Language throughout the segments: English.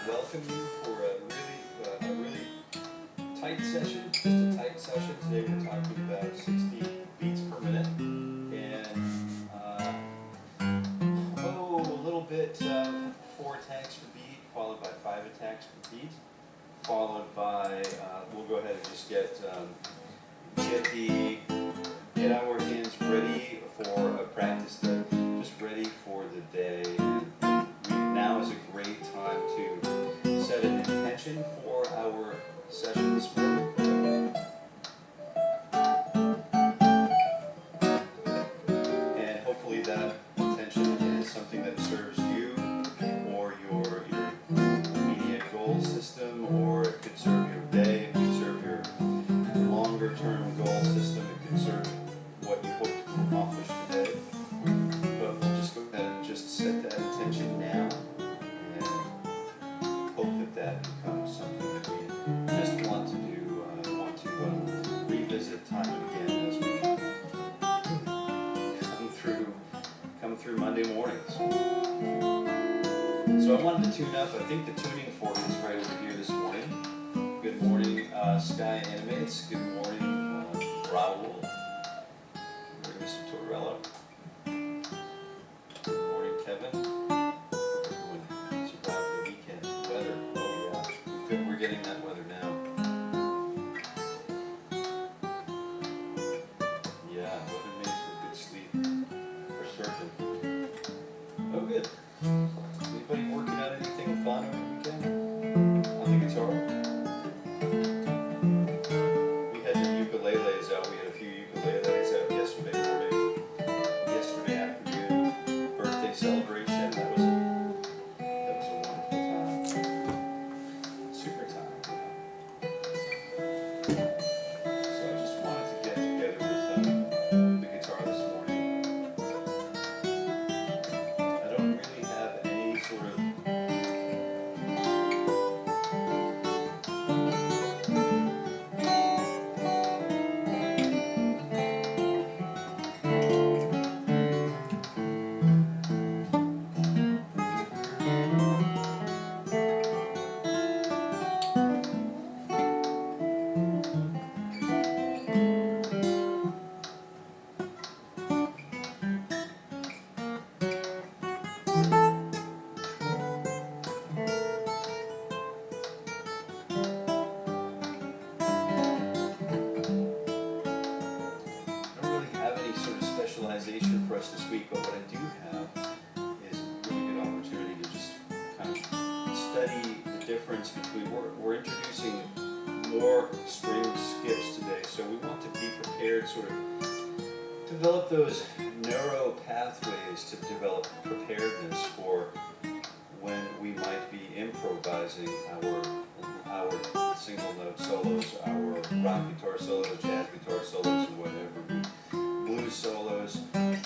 welcome you for a really tight session, just a tight session. Today we're talking about 60 beats per minute, and a little bit of 4 attacks per beat, followed by 5 attacks per beat, followed by we'll go ahead and just get our hands ready for a practice day, just ready for the day. And now is a great time to set an intention for our session this morning. And hopefully that intention is something that serves you or your immediate goal system, or it could serve your day, it could serve your longer term goal system, it could serve what you hope to accomplish today. But we'll just go ahead and just set that intention now and hope that becomes something that we just want to do, revisit time and again as we come through Monday mornings. So I wanted to tune up. I think the tuning fork is right over here this morning. Good morning, Sky Animates. Good morning, Raul. Good morning, Mr. Torello. Good morning, Kevin. Everyone survived the weekend weather. Oh yeah, we're getting that weather now. Yeah, weather made for good sleep, for certain. Oh good. Anybody working on anything fun over the weekend? On the guitar? We had the ukuleles out. We had a few ukuleles out yesterday morning, yesterday afternoon. Birthday celebration. That was a wonderful time. Super time. So I just wanted to get together with the guitar this morning. I don't really have any sort of specialization for us this week, but what I do have is a really good opportunity to just kind of study the difference between, we're introducing more string skips today, so we want to be prepared, sort of develop those narrow pathways to develop preparedness for when we might be improvising our single note solos, our rock guitar solos, jazz guitar solos, and whatever, blues solos.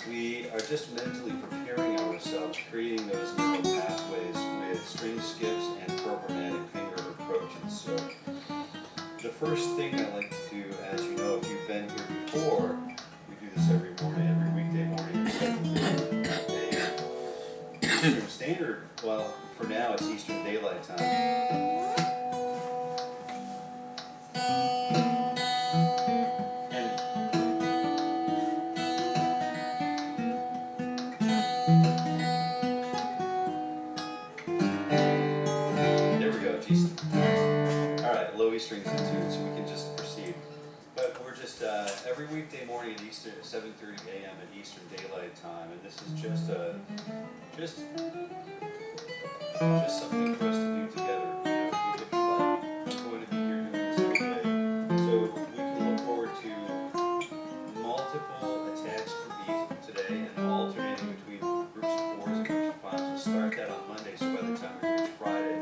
We are just mentally preparing ourselves, creating those neural pathways with string skips and programmatic finger approaches. So the first thing I like to do, as you know, if you've been here before, we do this every morning, every weekday morning, Eastern Standard. Well, for now it's Eastern Daylight Time. Strings and tunes, so we can just proceed. But we're just every weekday morning at Eastern, 7:30 a.m. at Eastern Daylight Time, and this is just something for us to do together. If you like, I'm going to be here doing this every day, so we can look forward to multiple attacks per beat today, and alternating between groups of 4s and groups of 5s. We'll start that on Monday, so by the time we reach Friday,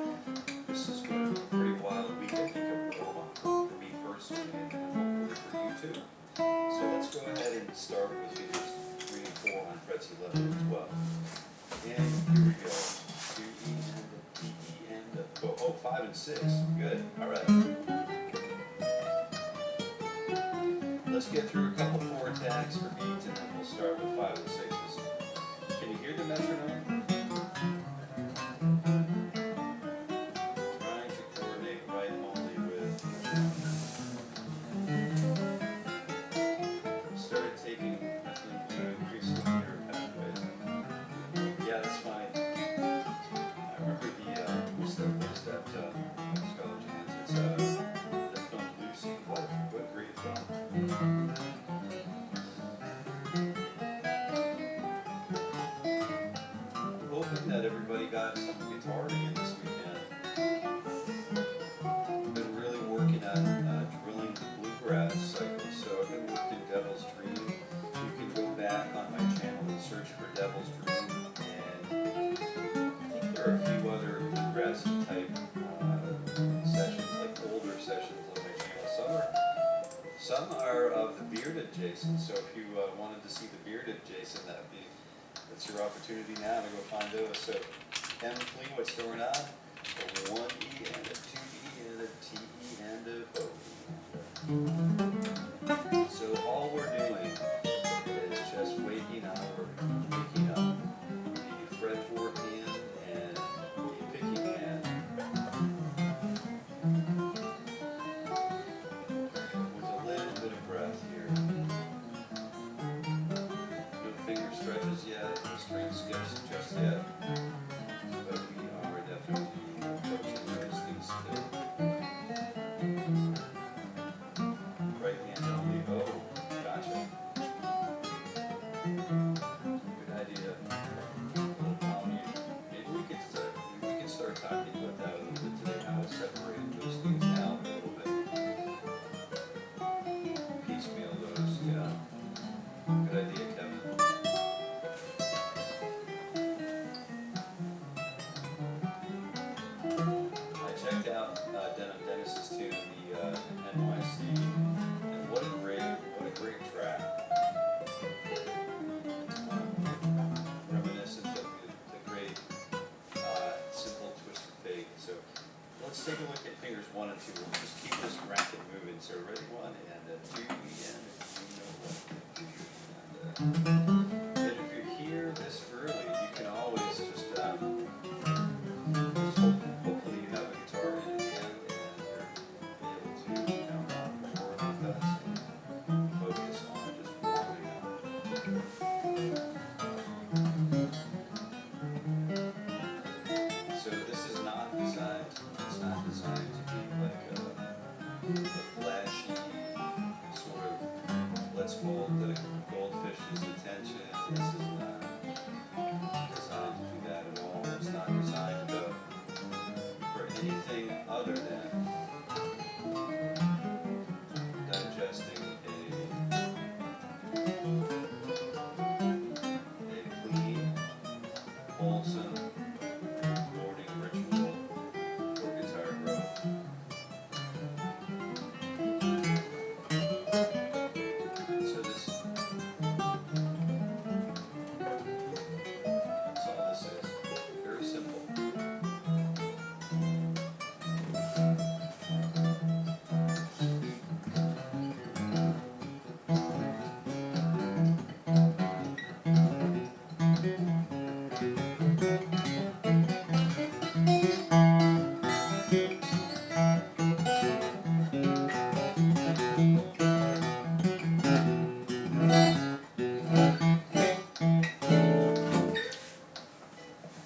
this is going to be a pretty wild week, I think, for me personally, and hopefully for you too. So let's go ahead and start with figures 3 and 4 on frets 11 and 12. And here we go. Do E and D E and 5 and 6. Good. All right. Let's get through a couple 4 attacks for beats, and then we'll start with 5 and 6s. Can you hear the metronome? everybody got some guitar again this weekend. I've been really working on drilling the bluegrass cycle, so I've been working Devil's Dream. You can go back on my channel and search for Devil's Dream, and I think there are a few other bluegrassy type sessions, like older sessions on my channel. Some are of the bearded Jason, so if you wanted to see the bearded Jason, that's your opportunity now to go find those. So M Flea, what's going on? A 1E and a 2E and a TE and a OE. So all we're doing is just waking up, the fretboard hand and the picking hand. With a little bit of breath here. No finger stretches yet, no string skips just yet. But we are definitely approaching those things today. Right hand only. Oh, gotcha. Good idea. Maybe we can start talking about that a little bit today, how to separate those things out a little bit. Piecemeal those, yeah. Good idea, Kevin. I checked out Dennis's tune, the NYC, and what a great track. Reminiscent of the great Simple Twisted Fate. So let's take a look at fingers 1 and 2. We'll just keep this racket moving. So ready, 1 and a 2 and a if you're here this early, you can always just hopefully you have a guitar in hand and you're able to rock forward with us and focus on just warming up. So this is not designed. It's not designed to be like a flashy sort of let's hold the goldfish's attention. This is not designed to do that at all. It's not designed for anything other than digesting a clean, wholesome morning ritual for guitar growth. So that's all this is. Very simple.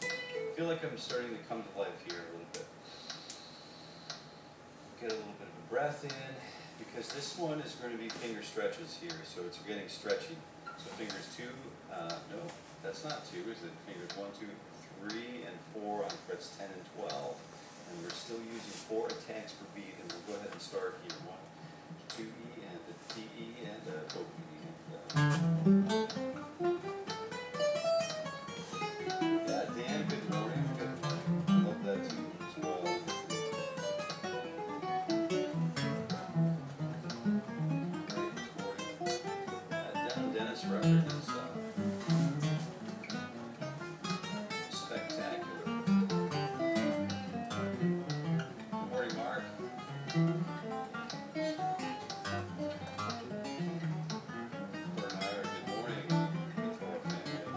I feel like I'm starting to come to life here a little bit. Get a little bit of a breath in, because this one is going to be finger stretches here, so it's getting stretchy. So fingers 2, no, that's not 2, is it? Fingers 1, 2, 3, and 4 on frets 10 and 12. And we're still using 4 attacks per beat, and we'll go ahead and start here. 1, 2E and a TE and a OE. Yeah, Dan, good morning. Good morning. Love that tune as well. Dennis record is spectacular. Good morning, Mark. Bernard, good morning. Guitar family.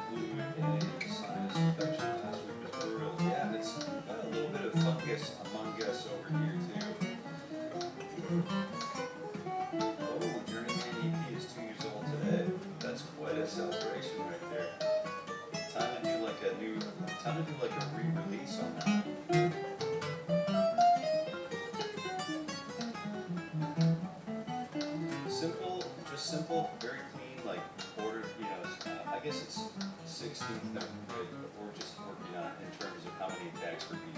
Fluid A, sinus infection last week was brutal. Yeah, it's got a little bit of fungus among us over here too. Oh, Journeyman EP is 2 years old today. That's quite a celebration right there. Time to do like a re-release on that. Simple, very clean, like ordered, I guess it's 16th grade, but we're just working on in terms of how many attacks per beat.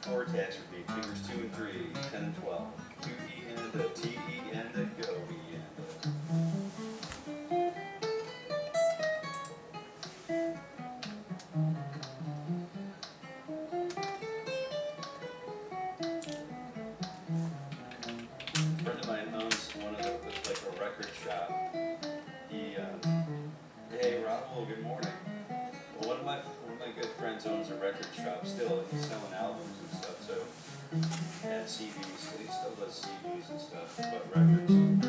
4 attacks per beat, fingers 2 and 3, 10 and 12. 2E and a TE and a go E and a. A friend of mine owns one of the, like a record shop. He, hey Raul, good morning. Well, one of my good friends owns a record shop still, and he's selling albums and stuff. So, and CDs. So he still does CDs and stuff, but records. And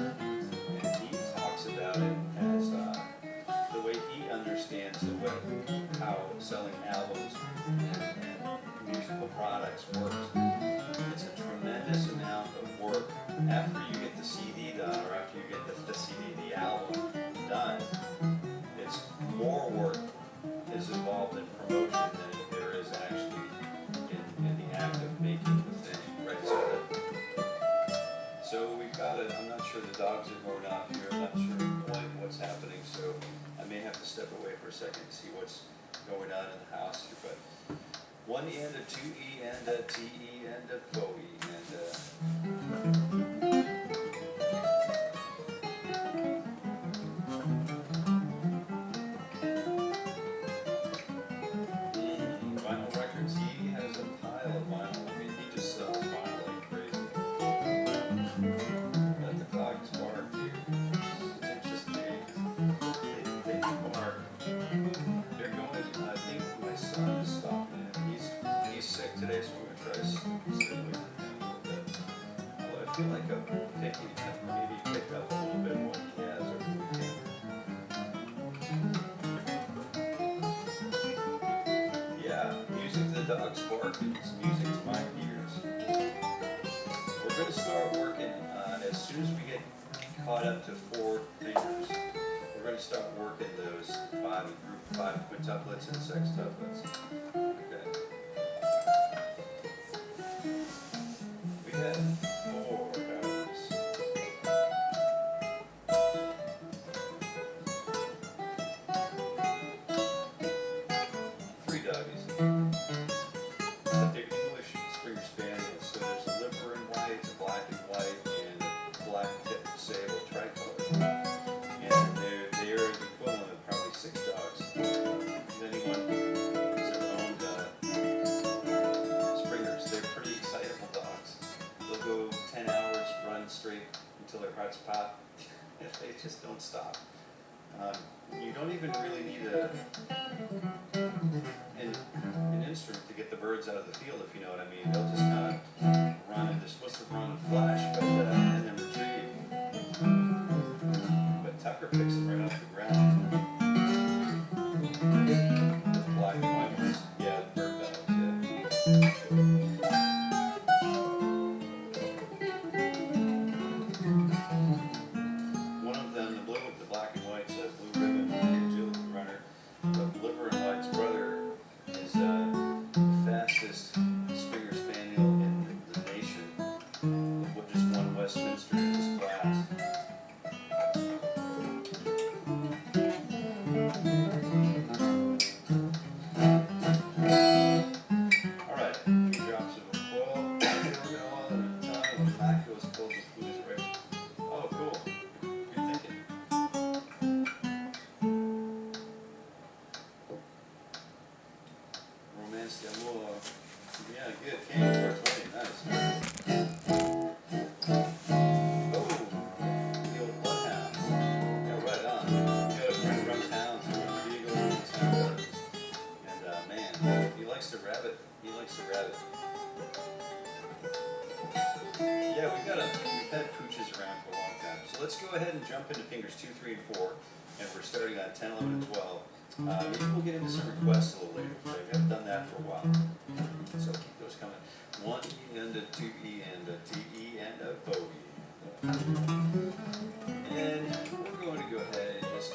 he talks about it as the way he understands the way how selling albums and musical products works. It's a tremendous amount of work after you get the CD done, or after you get the CD, the album done. It's more work is involved in promotion than there is actually in the act of making the thing, right? So we've got it. I'm not sure the dogs are going out here. I'm not sure quite what's happening. So I may have to step away for a second to see what's going on in the house here. But 1E and a 2E and a TE and a FOE and a. Vinyl records. He has a pile of vinyl. I mean, he just sells vinyl like crazy. Let the dogs bark here. It's just they bark. They're going. I think my son is stopping him. He's sick today, so we're gonna try to stay away from him a little bit. Although I feel like I'm picking up, maybe pick up a little bit more he has over the weekend. Yeah, music to the dogs barking. It's music to my ears. We're going to start working as soon as we get caught up to 4 fingers. We're going to start working those 5 quintuplets and sextuplets. Okay. We have 4 doggies. 3 doggies. But they're English Springer Spaniels, so there's a liver and white, a black and white, and a black tipped sable tricolor. And they're the equivalent of probably 6 dogs. If anyone has ever owned Springers, they're pretty excitable dogs. They'll go 10 hours, run straight until their hearts pop. They just don't stop. You don't even really need an instrument to get the birds out of the field, if you know what I mean. They'll just kind of run, and they're supposed to run and flash, but and then retrieve. But Tucker picks them right off the ground. The black and white ones, yeah, the bird dogs, yeah. One of them, the blue with the black and white, says Blue Ribbon, the agility runner. But Liver and White's brother is the fastest Springer Spaniel in the nation. What just won Westminster in his class. All right, 2 drops of oil, argan oil, and a ton of immaculate cold with fluids, right? Oh, cool. Good thinking. Romance d'Amour. Yeah, good. Candy 420. Nice. Oh, the old bloodhound. Yeah, right on. You got a friend who runs hounds, who runs beagles, and runs hound dogs. And man, he likes to rabbit. He likes to rabbit. Yeah, we've had pooches around for a long time. So let's go ahead and jump into fingers 2, 3, and 4. And we're starting on 10, 11, and 12. Maybe we'll get into some requests a little later today. We haven't done that for a while. So keep those coming. 1E and a 2E and a TE and a FOE. And we're going to go ahead and just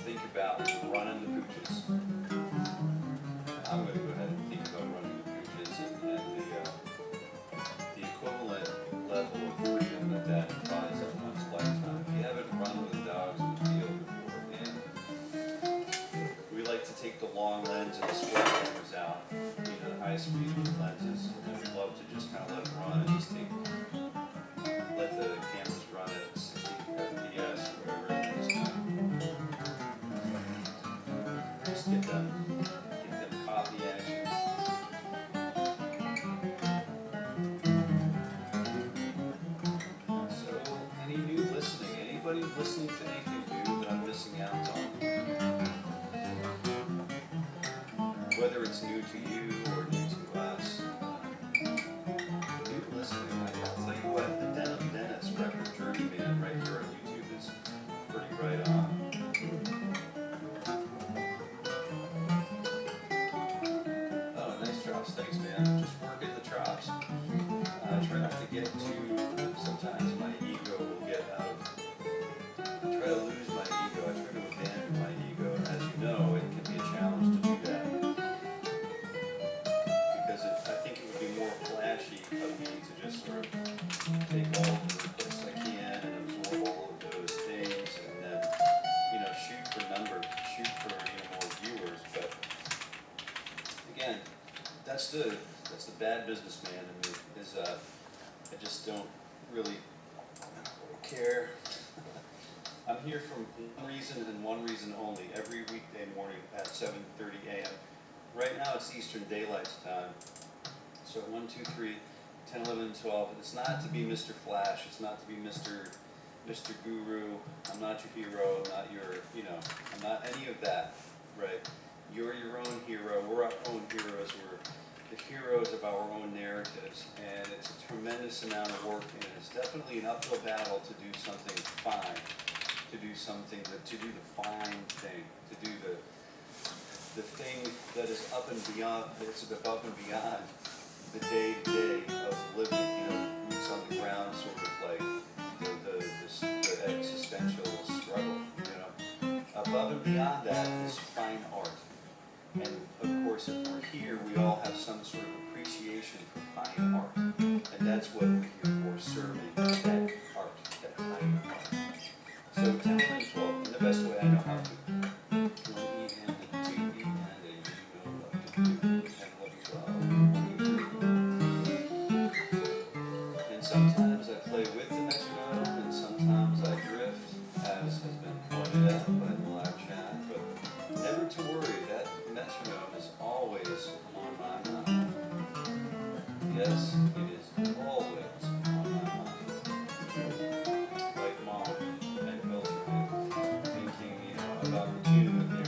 think about running the pooches. I'm going to go ahead and think about running the pooches and the equivalent level of freedom that implies in one's lifetime. If you haven't run with dogs in the field before, man, long lens and the split cameras out, the high speed lenses, and we love to just kind of let them run and just let the cameras run at 60 FPS or whatever, and just get them copy action. So, any new listening? Anybody listening to anything new that I'm missing out on? Whether it's new to you or new to us. New listening. I'll tell you what, the Denim Dennis record Journeyman right here on YouTube is pretty right on. Oh, nice drops. Thanks, man. Just working the drops. Try not to get too, sometimes my ego will get out of, I try to lose my ego. I try to abandon my ego. And as you know, it can be a challenge to do that. Because I think it would be more flashy of me to just sort of take all of the best I can and absorb all of those things and then, shoot for numbers, shoot for, more viewers. But again, that's the bad businessman in me, is I just don't really care. I'm here for one reason and one reason only, every weekday morning at 7:30 a.m. Right now it's Eastern Daylight Time. So 1, 2, 3, 10, 11, 12. It's not to be Mr. Flash. It's not to be Mr. Guru. I'm not your hero. I'm not your, I'm not any of that, right? You're your own hero. We're our own heroes. We're the heroes of our own narratives. And it's a tremendous amount of work. And it's definitely an uphill battle to do something fine. To do something, to do the fine thing. To do the thing that is up and beyond, it's above and beyond the day-to-day of living, boots on the ground, sort of like the existential struggle, Above and beyond that is fine art. And of course, if we're here, we all have some sort of appreciation for fine art. And that's what we're here for, serving that art, that kind of art. So 10, 11, 12, in the best way I know how to. And sometimes I play with the metronome, and sometimes I drift, as has been pointed out by the live chat. But never to worry, that metronome is always on my mind. Yes, it is always on my mind. Like Mom and Mildred, thinking, about the tune that they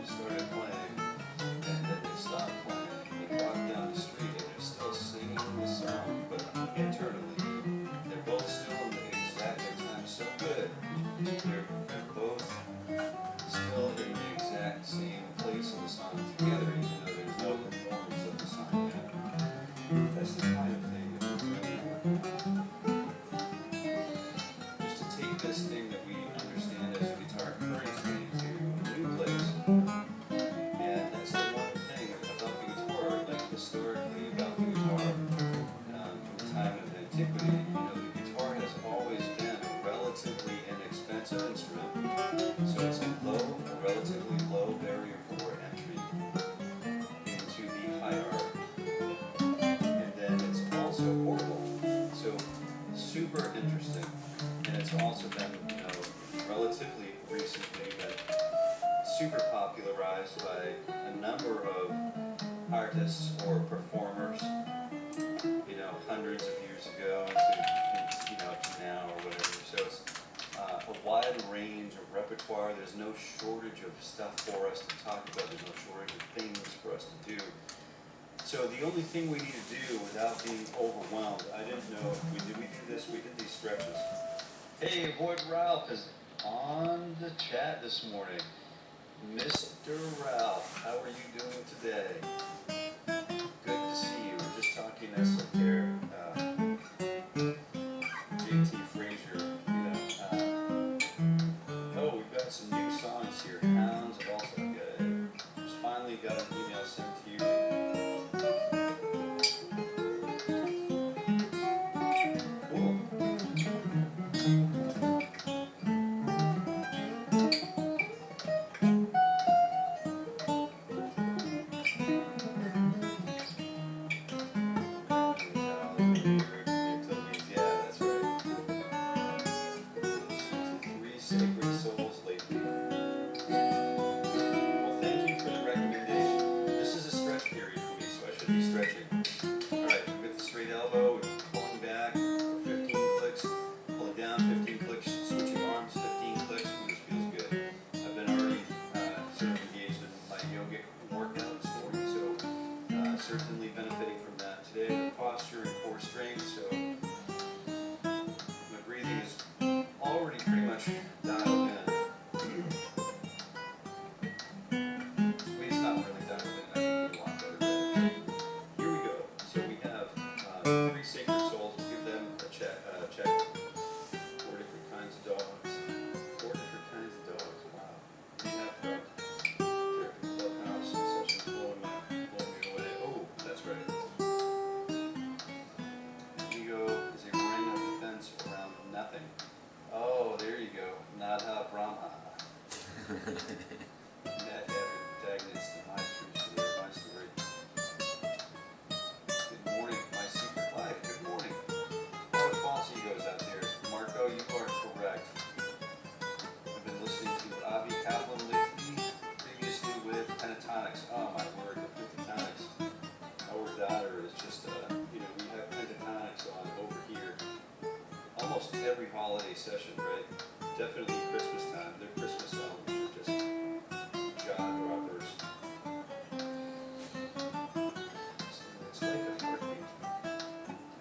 started playing, and then they stopped playing. They walked down the street and they're still singing the song, but internally, they're both still in the exact time so good. They're both still in the exact same place in the song together, even though there's no performance of the song yet. That's the kind of thing that we really want. Just to take this thing that we understand as a guitar currency to a new place. And that's the one thing about the guitar, like historically about the guitar, from the time of antiquity. The guitar has always been a relatively inexpensive instrument. So it's a relatively low barrier for entry into the high art. And then it's also portable. So super interesting. And it's also been, relatively recently been super popularized by a number of artists or performers, hundreds of years ago to now or whatever. So it's a wide range of repertoire. There's no shortage of stuff for us to talk about. There's no shortage of things for us to do. So the only thing we need to do without being overwhelmed, I didn't know if we do this, we did these stretches. Hey, Avoid Ralph is on the chat this morning. Mr. Ralph, how are you doing today? Good to see you. We're just talking esoteric, JT Frazier, oh, we've got some new songs here. Hounds have also good. Just finally got an email sent to you. Cool. That protagonist in my true story, my story. Good morning, my secret life. Good morning. All the false egos out there. Marco, you are correct. I've been listening to Avi Kaplan lately, previously with pentatonics. Oh my word, the pentatonics. Our daughter is just, we have pentatonics on over here. Almost every holiday session, right? Definitely Christmas time. Their Christmas albums are just jaw droppers. So it's like a heartbeat.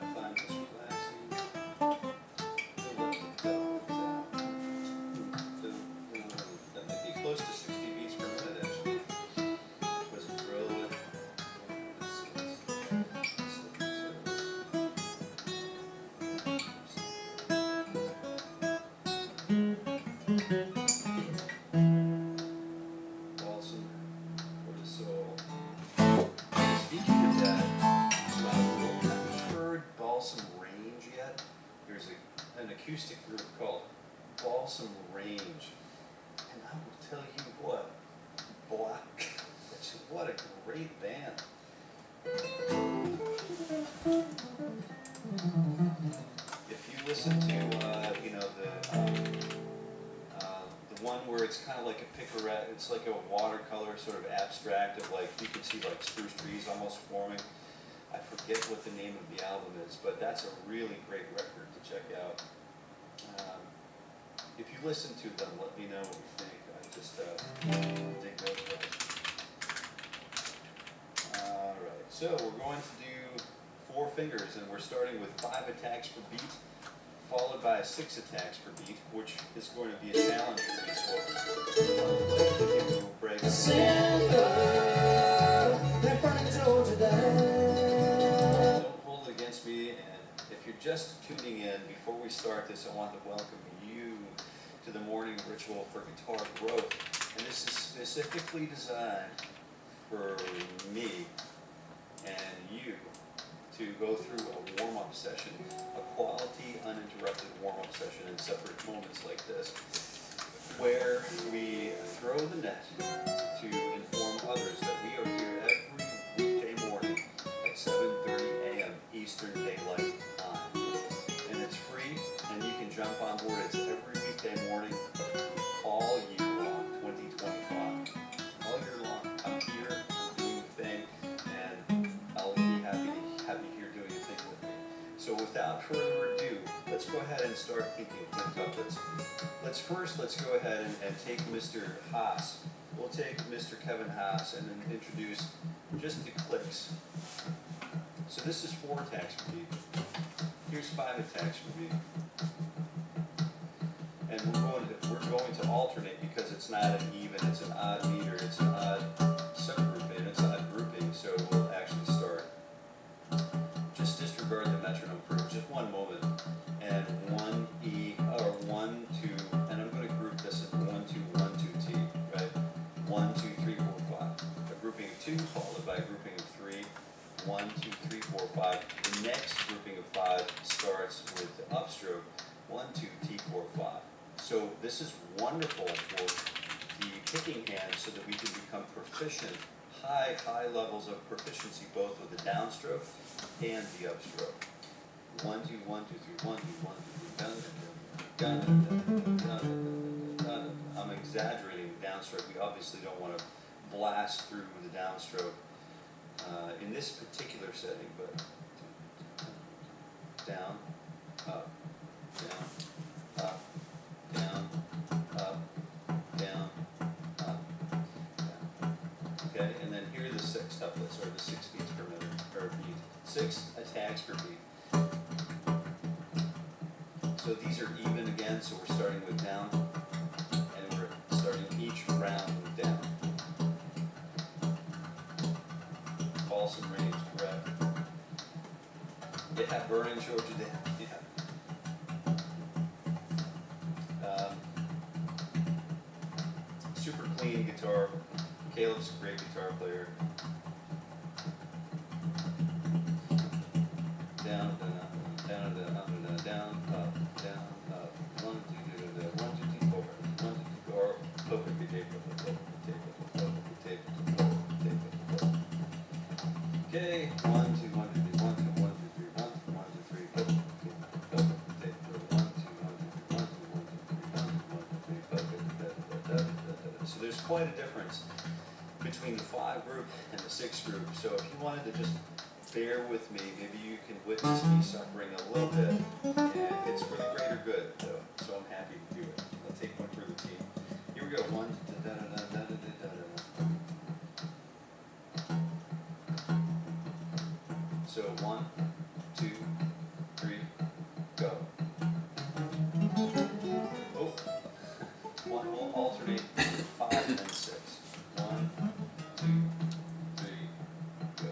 I find this relaxing. They'll let the dogs out. That might be close to 60 beats per minute actually. Was it rolling? Balsam for the soul. Speaking of that, have you heard Balsam Range yet? There's an acoustic group called Balsam Range. And I will tell you what, what a great band. If you listen to, the one where it's kind of like a picaret, it's like a watercolor sort of abstract of like, you can see like spruce trees almost forming. I forget what the name of the album is, but that's a really great record to check out. If you listen to them, let me know what you think. I just dig those guys. Alright, so we're going to do 4 fingers, and we're starting with 5 attacks per beat, followed by 6 attacks per beat, which is going to be a challenge for me. So I'd like to give you a break. Don't hold it against me, and if you're just tuning in, before we start this, I want to welcome you to the morning ritual for guitar growth. And this is specifically designed for me and you to go through a warm-up session, a quality, uninterrupted warm-up session in separate moments like this, where we throw the net to inform others that we are here every weekday morning at 7:30 a.m. Eastern Daylight Time. And it's free, and you can jump on board. It's every weekday morning, all year long, 2025. All year long, I'm here doing the thing, and I'll be happy to have you here doing your thing with me. So without further ado, let's go ahead and start thinking quintuplets. Let's go ahead and take Mr. Haas. We'll take Mr. Kevin Haas and then introduce just the clicks. So this is 4 attacks per beat. Here's 5 attacks per beat. And we're going to alternate because it's not an even, it's an odd meter, it's an odd subgrouping, it's an odd grouping, so we'll actually start. Just disregard the metronome for just one moment. And 1 E, or 1, 2, and I'm going to group this as 1, 2, 1, 2 T, right? 1, 2, 3, 4, 5. A grouping of 2 followed by a grouping of 3. 1, 2, 3, 4, 5. The next grouping of 5 starts with the upstroke. 1, 2, T, 4, 5. So this is wonderful for the picking hand so that we can become proficient, high levels of proficiency both with the downstroke and the upstroke. 1, 2, 1, 2, 3, 1, 2, 1, 2, 3, dun, dun, dun, dun, dun, dun. I'm exaggerating the downstroke. We obviously don't want to blast through the downstroke in this particular setting, but down, up, down, up, down, up, down, up, down. Okay, and then here are the sextuplets, or the 6 beats per minute, per beat. 6 attacks per beat. So these are even again, so we're starting with down, and we're starting each round with down. Balsam Range, correct. Yeah, Vernon, Georgia, yeah. Super clean guitar. Caleb's a great guitar player. Down, down, down, down, down, down, up, down, up. 1, 2, 3, 4. 1, 2, 3, 4. Okay. Okay, 1, 2, 1, 2, 3, 1, 2, 1, 2, 3, 1, 1, 2, 3, go. Go. Take 1, 2, 1, 2, 3, 1, 2, 1, 2, 3, 1, 2, 1, 2, 3, go. So there's quite a difference between the 5 group and the 6 group. So if you wanted to just bear with me, maybe you can witness me suffering a little bit, and it's for the greater good, though. So I'm happy to do it. I'll take one for the team. Here we go. 1, da da da da da da da da. So 1, 2, 3, go. Oh, one will alternate 5 and then 6. 1, 2, 3, go.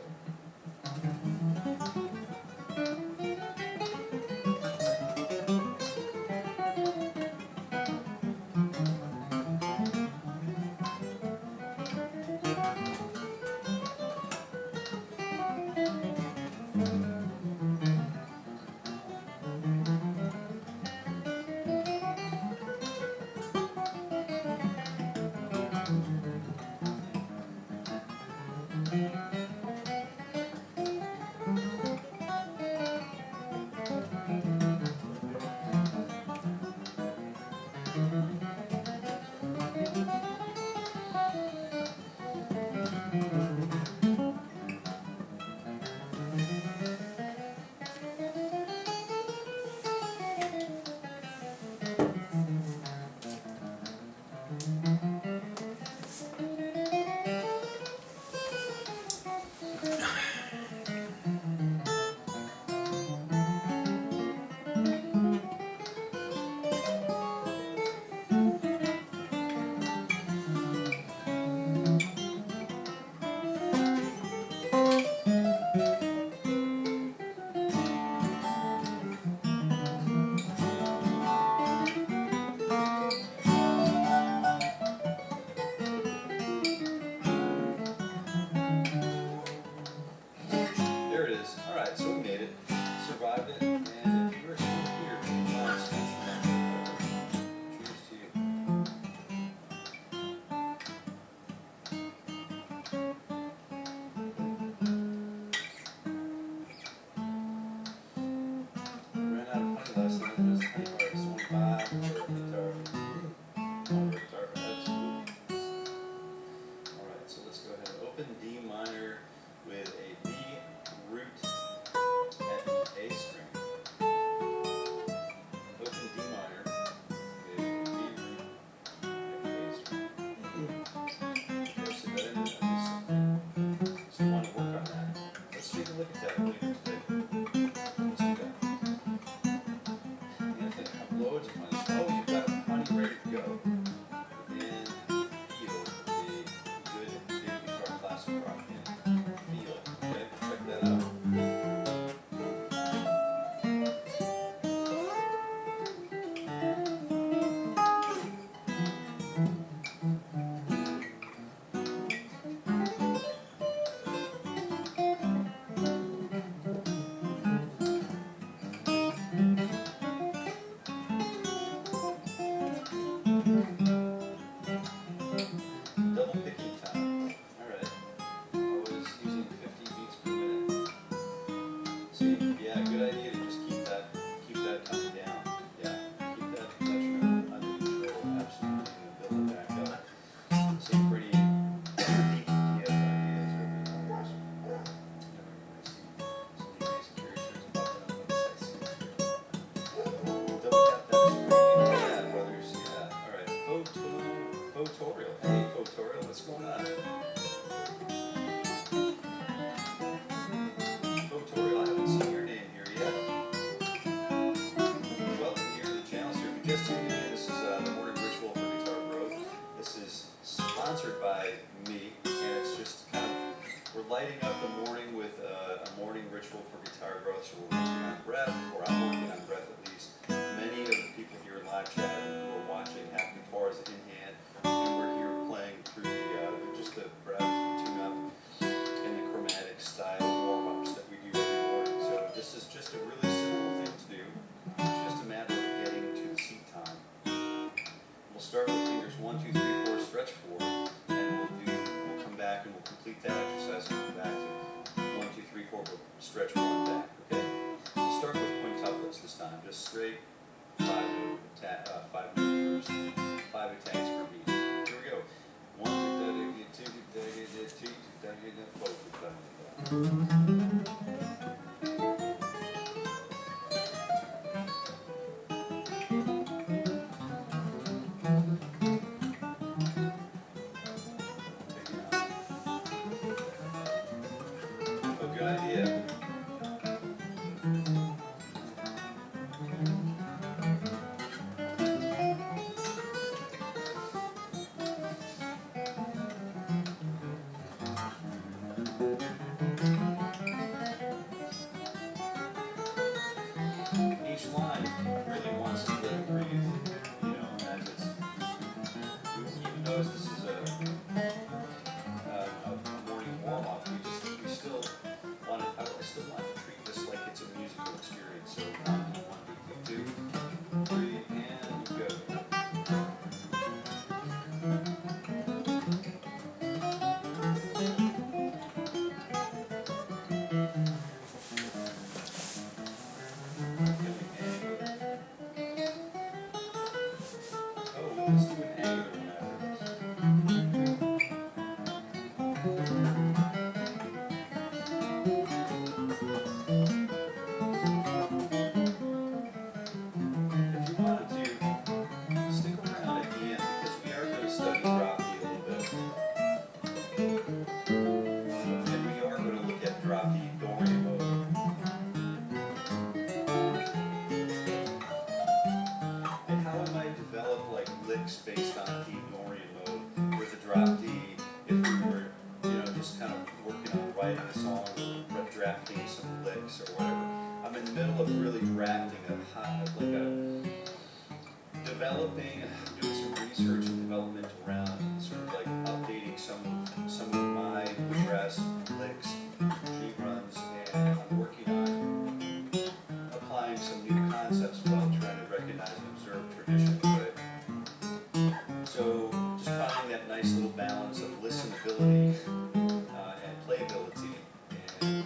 There it is. All right, so we made it, survived it, and if you are still here, cheers to you. Ran out of honey last night. There's honey bars, 25 for a guitar. One for a guitar, that's cool. All right, so let's go ahead and open D minor with a B root at the A string. Open D minor with a B root at the A string. Okay, so that ended up with something. So you want to work on that. Let's take a look at that later today. Let's do that. And I have loads of honey. Oh, you've got honey ready to go. And feel a good big guitar classic rock in feel. Okay, check that out. Double picking time. Alright. I was using 50 beats per minute. See, yeah, good idea to just keep that coming down. Yeah, keep that measurement under control. Absolutely, and build it back up. Some pretty deep ideas over the numbers. Some nice characters popping up on the side. Double tap that screen. Yeah, brothers. Yeah. Alright. Photorial. Hey, Photorial, what's going on? Photorial, I haven't seen your name here yet. Welcome here to the channel. So if you just tuned in, this is the morning ritual for guitar growth. This is sponsored by me, and it's just kind of, we're lighting up the morning with a morning ritual for guitar growth. So we're working on breath, or I'm working on breath at least. Many of the people here in live chat who are watching have guitars in hand, and we're here playing through just the breath tune-up and the chromatic style warm-ups that we do every morning. So this is just a really simple thing to do. It's just a matter of getting to the seat time. We'll start with fingers 1, 2, 3, 4, stretch 4, and we'll come back and we'll complete that exercise and come back to 1, 2, stretch one back, okay? So start with quintuplets this time, just straight 5-note grooves, 5 attacks per beat. Here we go. 1, 2, 3, 2, 4, 5. Good idea. Each line really wants to let it breathe, you know, as it's, even though this is a morning warm-up, we still want to, I still want to treat this like it's a musical experience. So 1, 2, 3, and go. Let's do an angular matters. If you wanted to, stick around at the end because we are going to study drop D a little bit. And we are going to look at drop D Dorian mode. And how I might develop like licks based on D Dorian mode with a drop D if we were, you know, just kind of working on writing a song or drafting some licks or whatever. I'm in the middle of really drafting developing, doing some research and development around sort of like updating some of my bluegrass licks, G runs, and I'm working on applying some new concepts while trying to recognize and observe tradition. But so just finding that nice little balance of listenability and playability and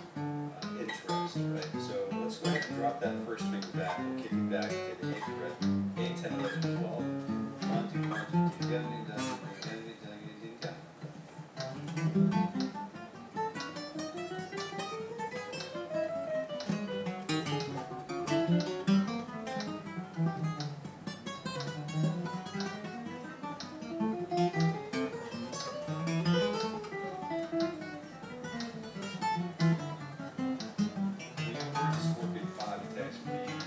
interest, right? So let's go ahead and drop that first finger back. We'll kick it back, hit the 8th fret, 8, 10, 11, 12. 1, 2, 1, 2, 3, just working 5 attacks per beat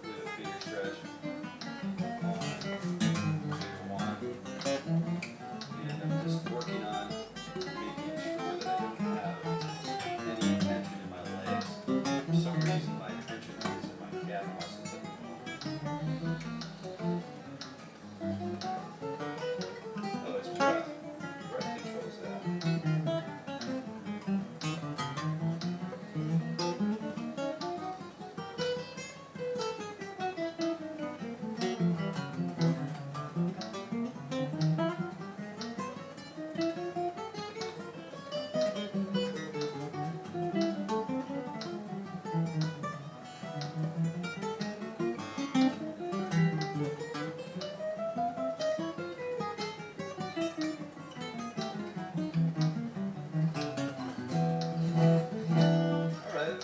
with a finger stretch. 1, and I'm just working on making sure that I don't have any tension in my legs. For some reason, my tension is in my calf muscles at the moment. Oh, it's breath. Breath controls that.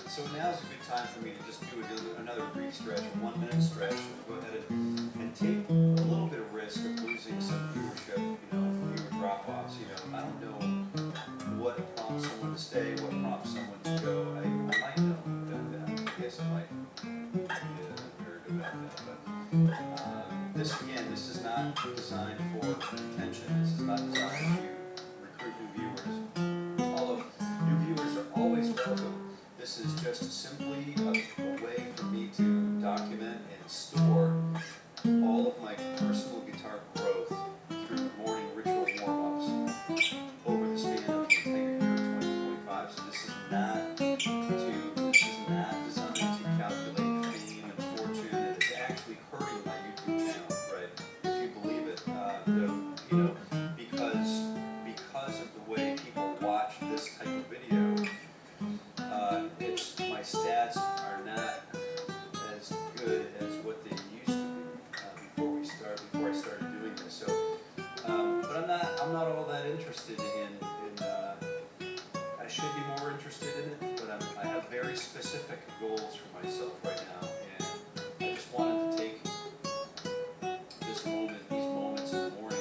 So now's a good time for me to just do another brief stretch, a 1-minute stretch. Go ahead and take a little bit of risk of losing some viewership, you know, viewer drop-offs. You know, I don't know what prompts someone to stay, what prompts someone to go. I might know about that. I guess I might be a nerd about that. But this is not designed for retention. This is not designed to recruit new viewers. Although new viewers are always welcome. This is just simply a way for me to document and store all of my personal guitar growth through morning ritual warm-ups over the span of the entire year of 2025. So this I'm not all that interested I should be more interested in it, but I have very specific goals for myself right now, and I just wanted to take these moments in the morning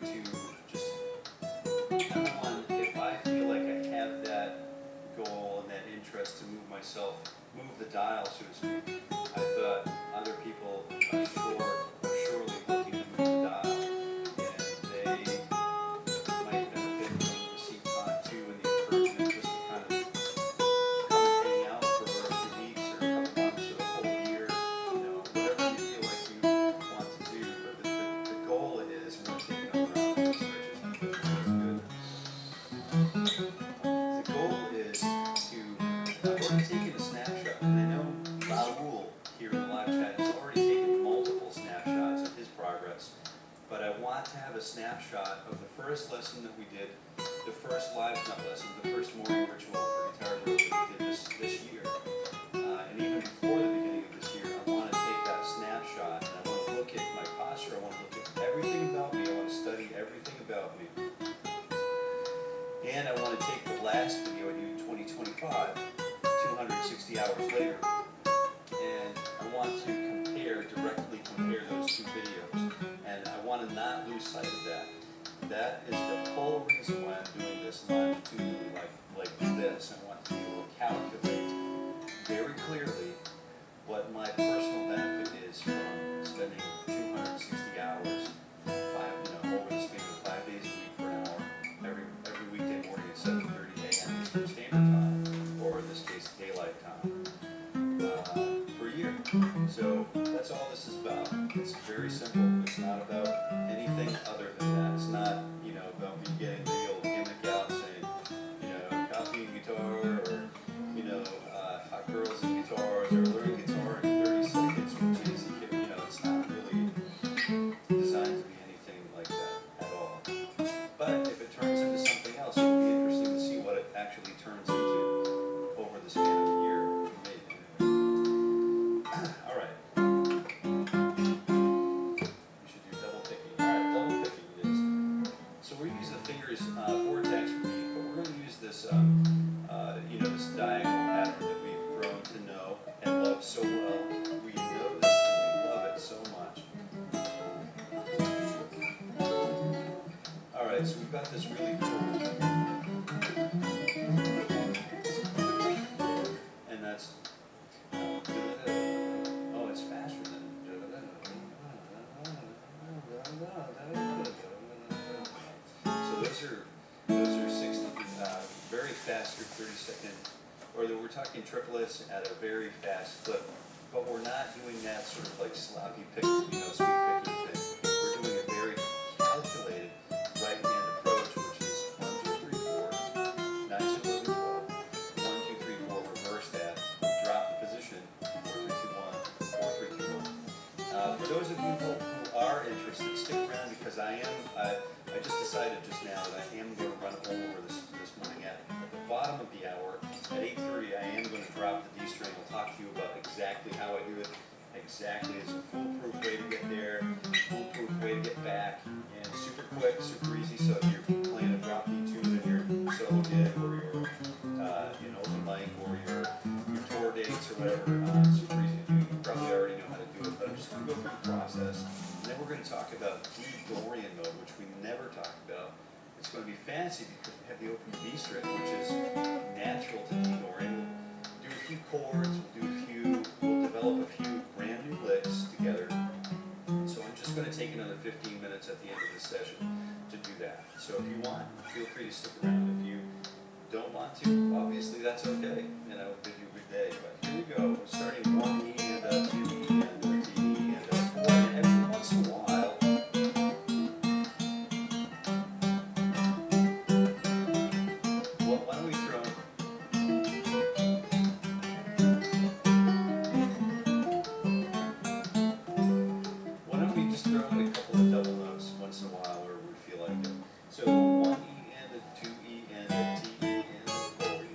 to just, number one, if I feel like I have that goal and that interest to move the dial, so to speak, I thought other people are surely looking to move the dial, and they might benefit from the seat talk too, and the encouragement just to kind of come and hang out for a few weeks or a couple months or the whole year, whatever you feel like you want to do. But the goal is, and we're taking over on this, Richard, that's good. The goal is I've already taken a snapshot, and I know Raul here in the live chat has already taken multiple snapshots of his progress, but I want to have a snapshot of the first lesson that we did, the first first morning ritual for Guitar Grove that we did this year. And even before the beginning of this year, I want to take that snapshot, and I want to look at my posture, I want to look at everything about me, I want to study everything about me. And I want to take the last video I do in 2025, 260 hours later, and I want to directly compare those two videos. And I want to not lose sight of that. That is the whole reason why I'm doing this longitudinally, like this. I want to be able to calculate very clearly what my personal benefit is from spending 260 hours, over the span of 5 days a week for an hour, every weekday morning at 7:30 a.m. Eastern Standard Time, or in this case, daylight time, for a year. So that's all this is about. It's very simple. It's not about anything other than that. It's not, about me getting the old gimmick out saying, copying guitar, or, hot girls and guitars, or learning guitar in 30 seconds with Jason Kidd. It's not really designed to be anything like that at all. But if it turns into something else, it'll be interesting to see what it actually turns into over the span of a year. All right. We should do double picking. All right, double picking it is. So we use the fingers 4 tags for beat, but we're going to use this, this diagonal pattern that we've grown to know and love so well. We know this and we love it so much. All right, so we've got this really cool, and that's. Oh, it's faster than. So those are 60, very fast or 30-second, or we're talking triplets at a very fast clip, but we're not doing that sort of like sloppy pick, sweet picking thing. We're doing a very calculated right hand approach, which is 1, 2, 3, 4, 9, 2, 11, 12, 1, 2, 3, 4, reverse that, drop the position, 4, 3, 2, 1, 4, 3, 2, 1. For those of you who are interested, stick around, because I just decided just now that I am going to run home over this morning at the bottom of the hour. At 8:30, I am going to drop the D string. I'll talk to you about exactly how I do it. Exactly, it's a foolproof way to get there, foolproof way to get back, and super quick, super easy. So if you're playing a drop D tunes in your solo gig, or your open mic, or your tour dates, or whatever, super easy to do. You probably already know how to do it, but I'm just going to go through the process. And then we're going to talk about D Dorian mode, which we never talked about. It's going to be fancy because we have the open D string, which is natural to D Dorian. We'll do a few chords, we'll develop a few brand new licks together. So I'm just going to take another 15 minutes at the end of this session to do that. So if you want, feel free to stick around. If you don't want to, obviously that's okay, and I will bid you a good day. But here we go. We're starting 1 E and a 2 E and a 3 E and a 4, and every once in a while, why don't we throw just throw in a couple of double notes once in a while where we feel like it. So 1 E and a 2 E and a T E and a 4 E.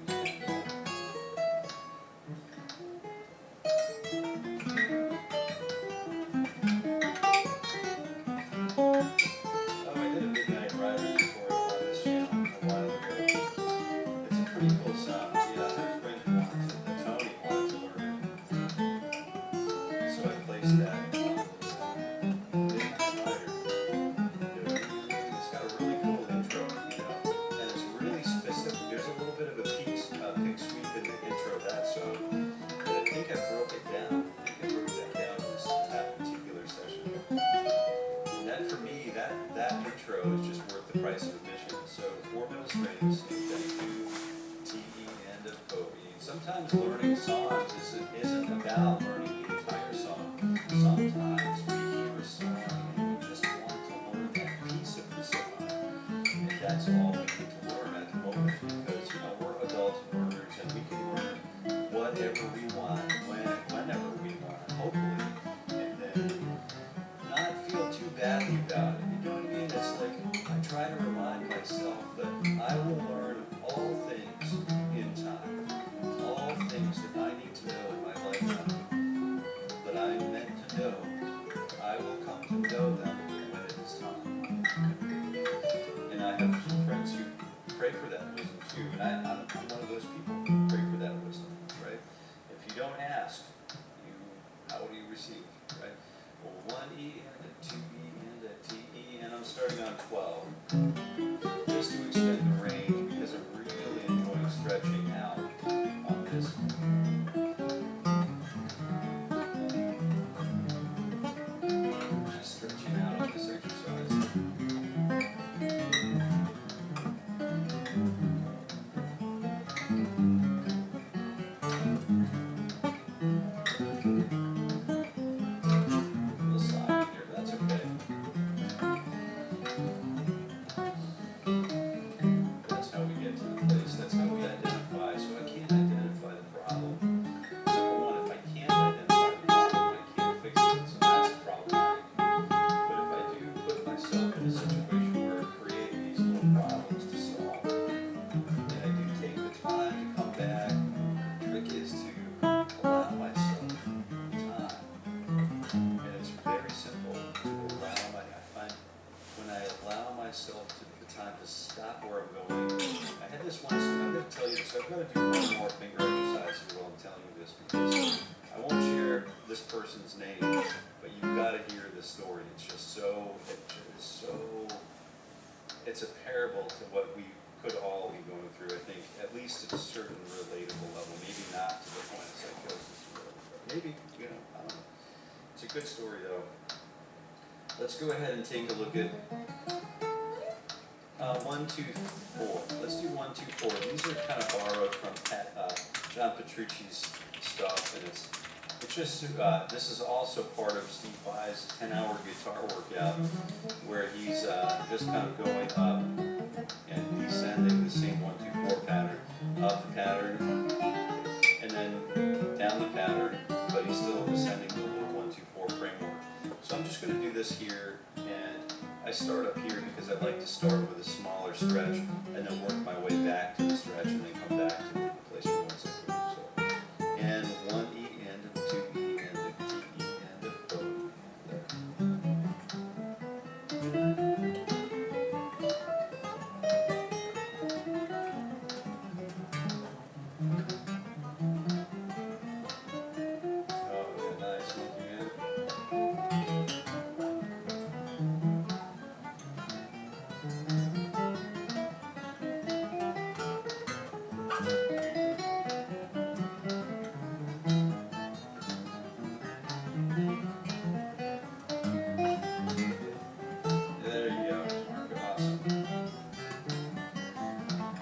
that's all we need to learn at the moment, because, we're adult learners and we can learn whatever we want, whenever we want, hopefully, and then not feel too badly about it. You know what I mean? It's like I try to remind myself that I will learn all things in time, all things that I need to know in my lifetime, that I'm meant to know. I will come to know them when it is time. And I have some friends who pray for that wisdom too, and I'm one of those people who pray for that wisdom, right? If you don't ask, how do you receive, right? Well, 1E and a 2E and a TE, and I'm starting on 12, just to extend the range, because I'm really enjoying stretching out on this. Just stretching out on this exercise. It's a parable to what we could all be going through, I think, at least at a certain relatable level. Maybe not to the point of psychosis, maybe, I don't know. It's a good story, though. Let's go ahead and take a look at 1, 2, 4. Let's do 1, 2, 4. These are kind of borrowed from John Petrucci's stuff, and it's just, this is also part of Steve Vai's 10-hour guitar workout, where he's just kind of going up and descending the same 1, 2, 4 pattern, up the pattern, and then down the pattern, but he's still descending the little 1, 2, 4 framework. So I'm just going to do this here, and I start up here because I like to start with a smaller stretch, and then work my way back to the stretch, and then come back to the place where once I finished. So, and 1E and 2E and a TE and a O there. Oh, yeah, nice. Monkey man. There you go, Mark. Awesome.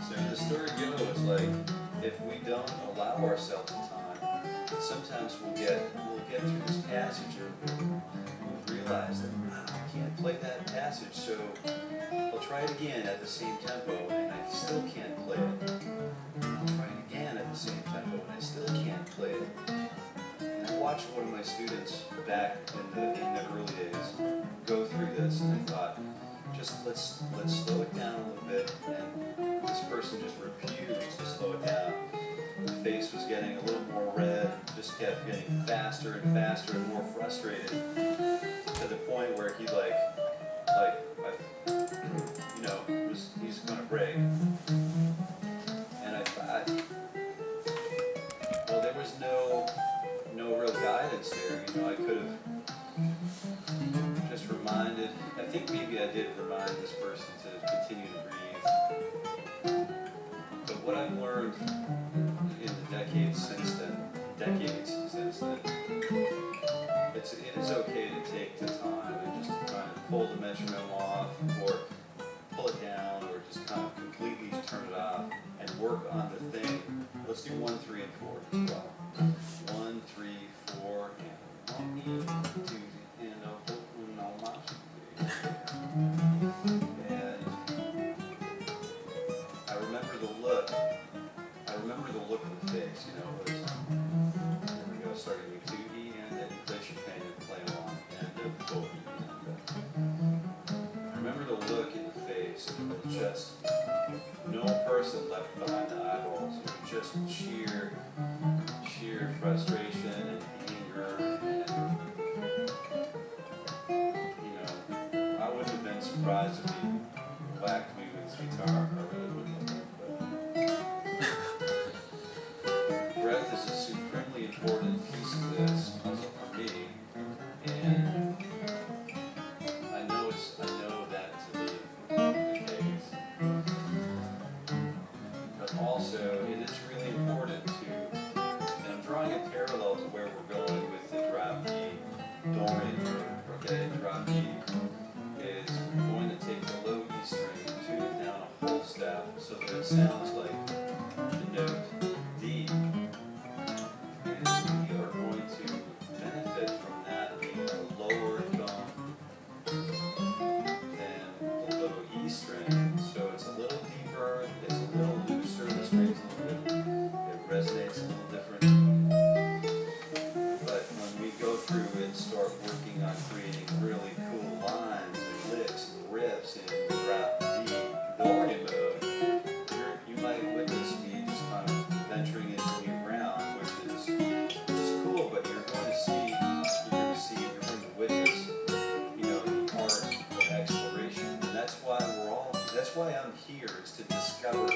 So the story goes like, if we don't allow ourselves time, sometimes we'll get through this passage and we'll realize that I can't play that passage, so I'll try it again at the same tempo, and I still can't play it. I'll try it again at the same tempo, and I still can't play it. And I watched one of my students back in the early days go through this, and I thought, just let's slow it down a little bit, and this person just refused to slow it down. The face was getting a little more red, just kept getting faster and faster and more frustrated, to the point where he he's gonna break. And I thought, well, there was no real guidance there. I could have just reminded, I think maybe I did remind this person to continue to breathe. But what I've learned in the decades since then, it is okay to take the time and just kind of pull the metronome off, or pull it down, or just kind of completely turn it off and work on the thing. Let's do 1, 3, and 4 as well. 1, 3, 4, and 1, 2, and a and face, and it was just no person left behind the eyeballs. It was just sheer frustration and anger, and I wouldn't have been surprised if he whacked me with his guitar. I really wouldn't have. But breath is a supremely important piece of this puzzle for me, and I know that to be the case. But also, it is really important to, and I'm drawing a parallel to where we're going with the drop D, Dorian mode, okay? Drop D is going to take the low E string and tune it down a whole step so that it sounds like the note D. And we are going to benefit from that being a lower tone than the low E string. So it's a little deeper, it's a little looser, the string's a little bit, it resonates a little different. But when we go through and start working on creating really cool lines and licks and riffs in drop D, Dorian mode, you might witness me just kind of venturing into new ground, which is cool, but you're going to witness, the art of exploration. And that's why I'm here, is to discover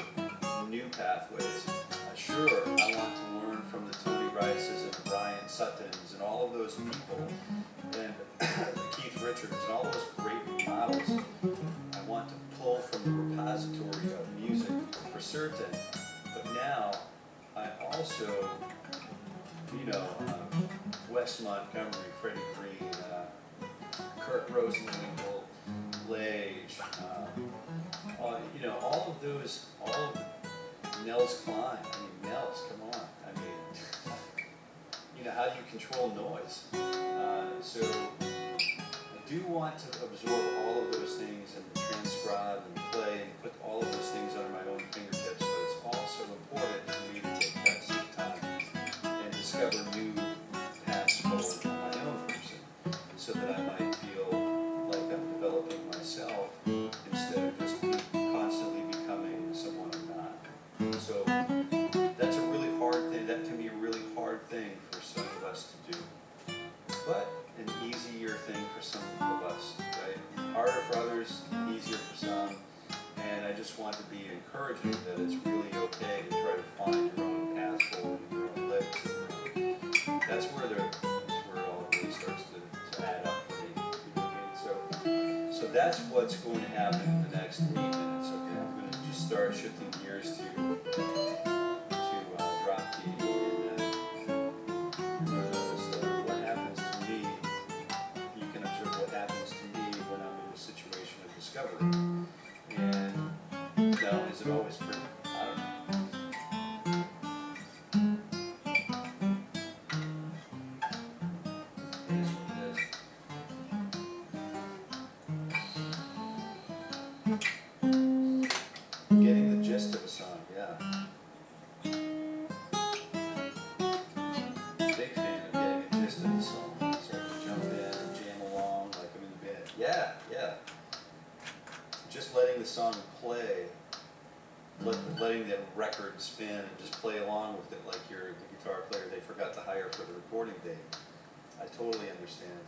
new pathways. Sure, I want to learn from the Tony Rices and the Brian Suttons and all of those people, and the Keith Richards and all those great models. I want to pull from the repository of music for certain. But now, I also, Wes Montgomery, Freddie Green, Kurt Rosenwinkel, Lage, all of Nels Cline. Nels, come on. How do you control noise? So I do want to absorb all of those things and transcribe and play and put all of those things under my own fingertips, but it's also important for me to take that some time and discover new paths forward on my own person, so that I might feel like I'm developing myself instead of just constantly becoming someone I'm not. So that's a really hard thing. That can be a really hard thing for some of us to do, but an easier thing for some of us, right? Harder for others, easier for some. And I just want to be encouraging that it's really okay to try to find your own path forward, your own legs. That's where it all really starts to add up for me. So that's what's going to happen in the next 8 minutes. Okay, I'm going to just start shifting gears to drop D, and what happens to me. You can observe what happens to me when I'm in a situation of discovery. And is it always pretty? I don't know. It is what it is. Getting the gist of a song, yeah. Big fan of getting the gist of the song. So I can jump in and jam along like I'm in the band. Yeah. Just letting the song play, letting the record spin and just play along with it like you're the guitar player they forgot to hire for the recording date. I totally understand.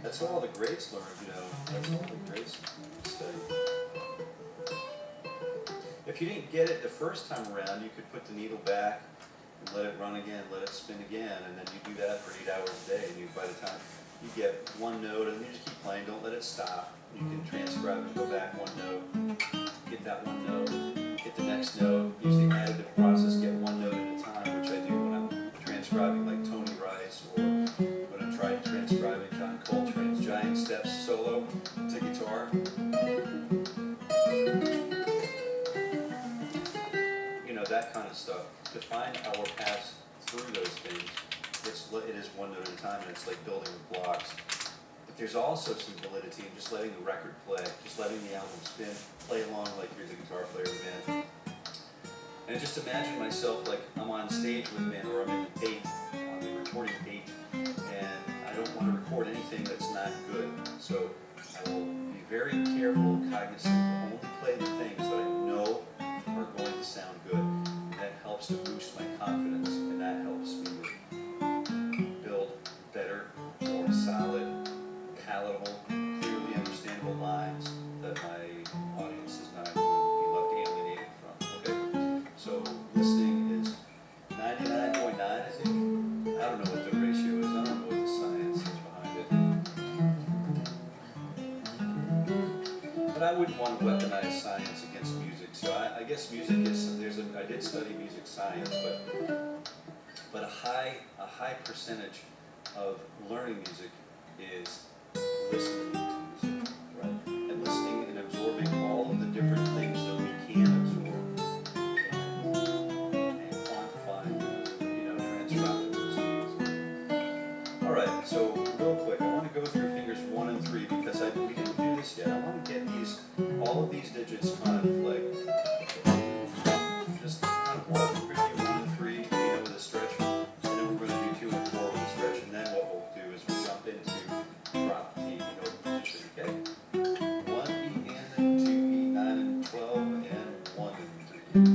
That's all the greats learned, That's all the greats study. If you didn't get it the first time around, you could put the needle back and let it run again, let it spin again, and then you do that for 8 hours a day, and by the time you get one note, and you just keep playing, don't let it stop. You can transcribe and go back one note, get that one note, get the next note, use the additive process, get one note at a time, which I do when I'm transcribing like Tony Rice, or when I'm transcribing John Coltrane's Giant Steps solo to guitar. That kind of stuff. To find our paths through those things, it is one note at a time, and it's like building with blocks. But there's also some validity in just letting the record play, just letting the album spin, play along like you're the guitar player of the band. And just imagine myself like I'm on stage with a band, or I'm in a date, I'm in a recording date, and I don't want to record anything that's not good. So I will be very careful and cognizant to only play the things that I know are going to sound good. And that helps to boost my confidence, and that helps me to build better, more solid, palatable, clearly understandable lines that my audience is not going to be left alienated from. Okay? So listening is 99.9, I think. I don't know what the ratio is. I don't know what the science is behind it. But I wouldn't want to weaponize science against music. So I guess music is, I did study music science, but a high percentage of learning music is listening to music, right? And listening and absorbing all of the different things that we can absorb and quantifying, transcribing those things. All right, so real quick, I want to go through fingers 1 and 3 because we didn't do this yet. I want to get all of these digits kind of like, just kind of walk through 1 and 3, with a stretch, and then we're going to do 2 and 4 with a stretch, and then what we'll do is we'll jump into drop the note position, okay? 1 E and 2 E, 9 and 12, and 1 and 3.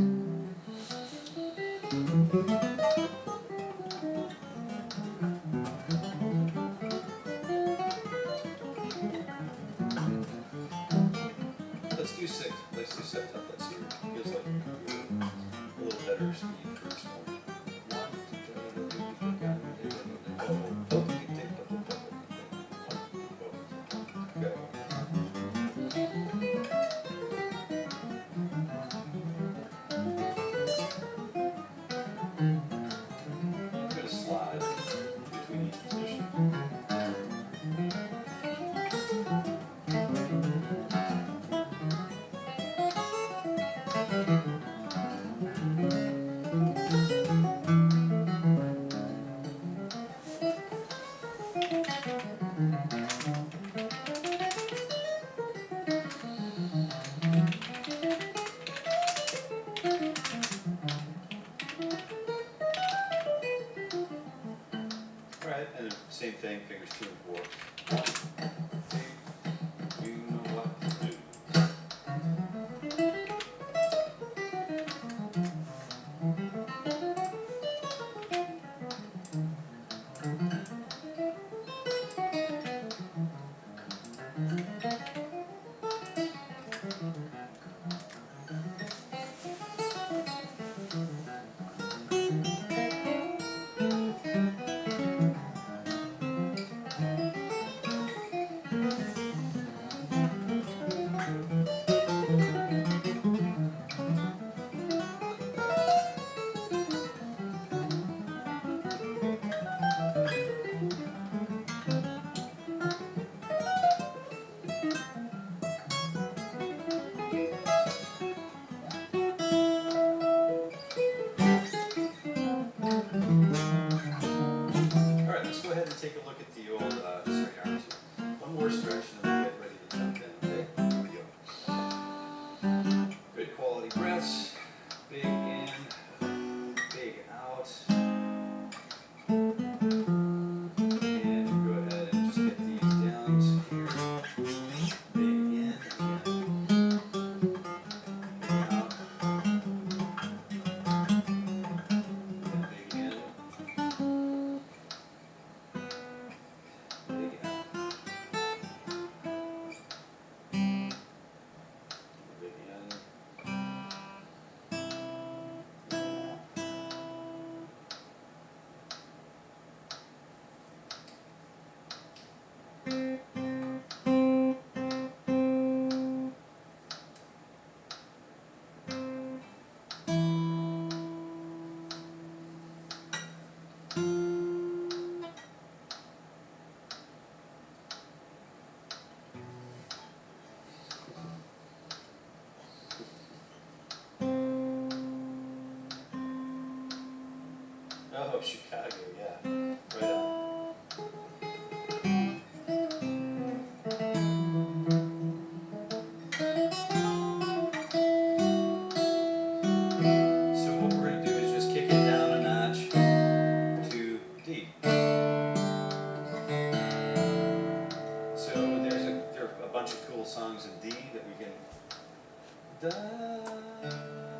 Let's do 6. Let's do septuplets here. Feels like a little better speed first one. 1, 2, 3, 4, 5, 6, 7, 8, 9, 10. Go. I'm going to slide between each position. Alright, and then same thing, fingers 2 and 4. 1, 2, you know what to do. Alright, let's go ahead and take a look at the old, sorry, arms here. One more stretch and then we'll get ready to jump in, okay? Here we go. Good quality breaths. Big in, big out. And go ahead and just get these down to here. Big in, again. Big out. And big in. Big out. Big in. Oh, Chicago, yeah. Right on. So what we're going to do is just kick it down a notch to D. So there are a bunch of cool songs D that we can, da,